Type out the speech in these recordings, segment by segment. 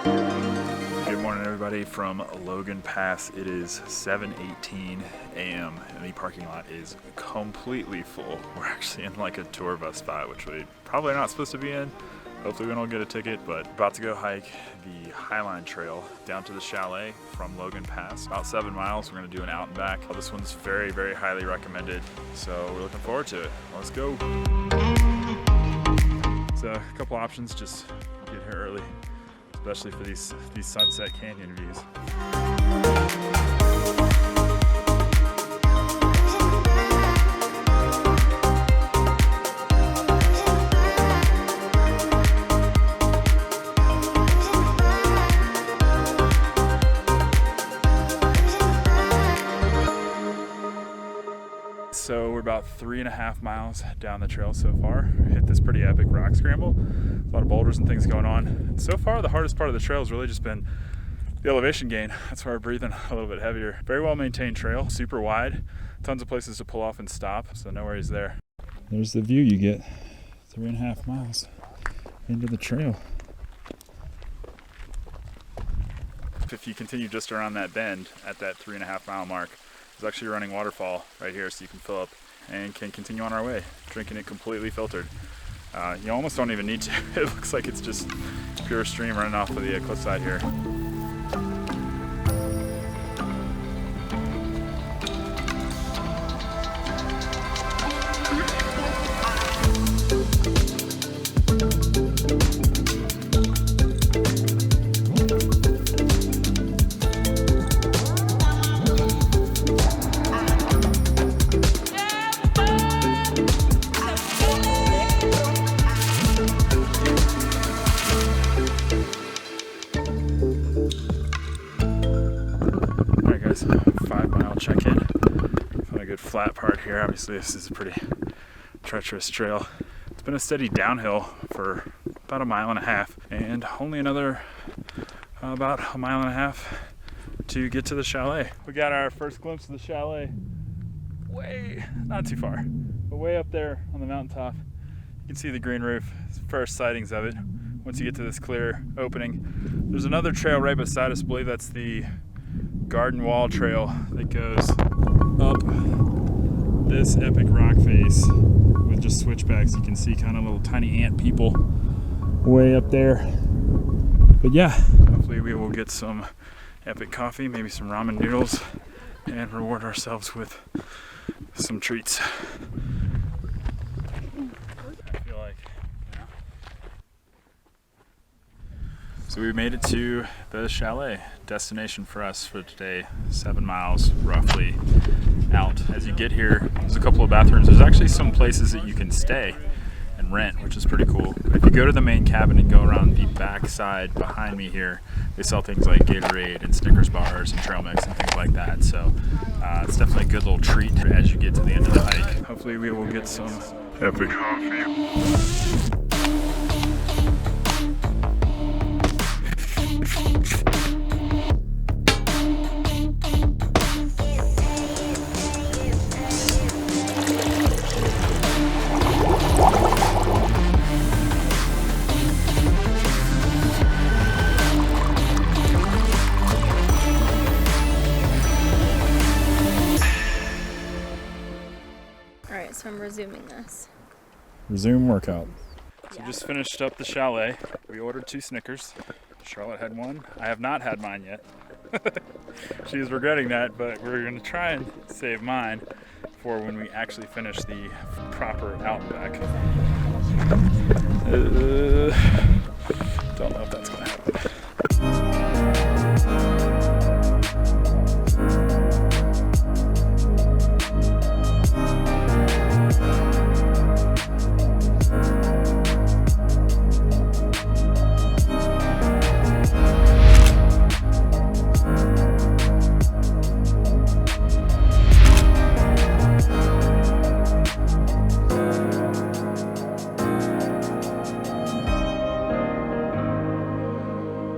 Good morning, everybody, from Logan Pass. It is 7:18 a.m. and the parking lot is completely full. We're actually in like a tour bus spot, which we probably are not supposed to be in. Hopefully we don't get a ticket, but about to go hike the Highline Trail down to the chalet from Logan Pass. About 7 miles. We're going to do an out and back. This one's very, very highly recommended, so we're looking forward to it. Let's go. So a couple options, just get here early, especially for these Sunset Canyon views. So we're about 3.5 miles down the trail so far. We hit this pretty epic rock scramble. A lot of boulders and things going on. And so far, the hardest part of the trail has really just been the elevation gain. That's why we're breathing a little bit heavier. Very well maintained trail, super wide. Tons of places to pull off and stop, so no worries there. There's the view you get 3.5 miles into the trail. If you continue just around that bend at that 3.5 mile mark, there's actually a running waterfall right here, so you can fill up and can continue on our way, drinking it completely filtered. You almost don't even need to. It looks like it's just pure stream running off of the cliffside here. Alright guys, 5 mile check-in. Found a good flat part here. Obviously this is a pretty treacherous trail. It's been a steady downhill for about 1.5 miles and only another about 1.5 miles to get to the chalet. We got our first glimpse of the chalet way, not too far, but way up there on the mountaintop. You can see the green roof. It's the first sightings of it. Once you get to this clear opening, there's another trail right beside us. I believe that's the Garden Wall Trail that goes up this epic rock face with just switchbacks. You can see kind of little tiny ant people way up there. But yeah, hopefully we will get some epic coffee, maybe some ramen noodles, and reward ourselves with some treats. I feel like, yeah. So we made it to the chalet, destination for us for today, 7 miles roughly out. As you get here, there's a couple of bathrooms. There's actually some places that you can stay and rent, which is pretty cool. But if you go to the main cabin and go around the back side behind me here, they sell things like Gatorade and Snickers bars and trail mix and things like that. So it's definitely a good little treat as you get to the end of the hike. Hopefully we will get some epic coffee. Alright, so I'm resuming this. Resume workout. So we just finished up the chalet. We ordered 2 Snickers. Charlotte had one. I have not had mine yet. She's regretting that, but we're going to try and save mine for when we actually finish the proper out and back. Don't know if that's going to happen.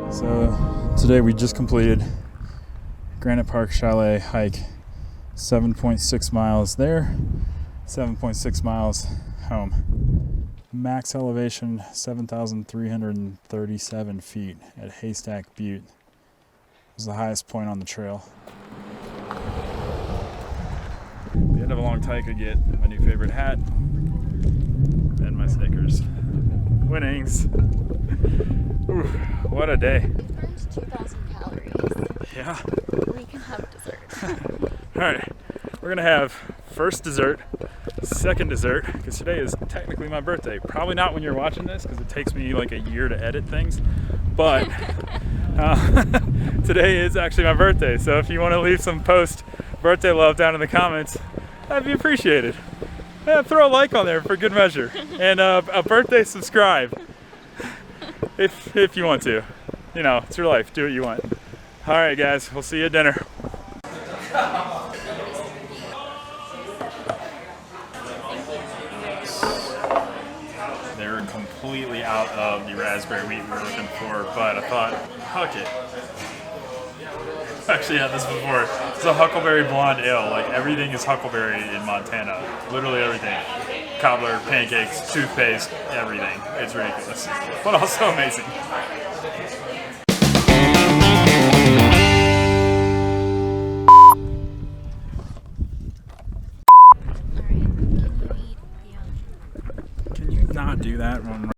So today we just completed Granite Park Chalet hike, 7.6 miles there, 7.6 miles home. Max elevation 7,337 feet at Haystack Butte. It was the highest point on the trail. The end of a long hike, I get my new favorite hat and my Snickers. Winnings. Ooh, what a day. We burned 2,000 calories. Yeah. We can have dessert. All right, we're gonna have first dessert, second dessert, because today is technically my birthday. Probably not when you're watching this, because it takes me like a year to edit things, but today is actually my birthday. So if you want to leave some post birthday love down in the comments, that'd be appreciated. Yeah, throw a like on there for good measure, and a birthday subscribe if you want to. You know, it's your life. Do what you want. All right, guys, we'll see you at dinner. They're completely out of the raspberry wheat we were looking for, but I thought, fuck it. Actually had this before. It's a huckleberry blonde ale. Like, everything is huckleberry in Montana. Literally everything. Cobbler, pancakes, toothpaste, everything. It's ridiculous, but also amazing. Can you not do that one?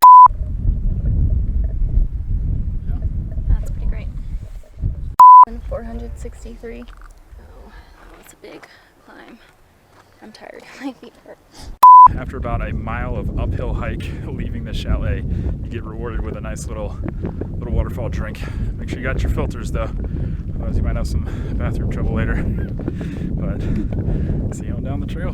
That's pretty great. 463. Oh, that's a big climb. I'm tired. My feet hurt. After about a mile of uphill hike leaving the chalet, you get rewarded with a nice little waterfall drink. Make sure you got your filters though, otherwise you might have some bathroom trouble later. But see you on down the trail.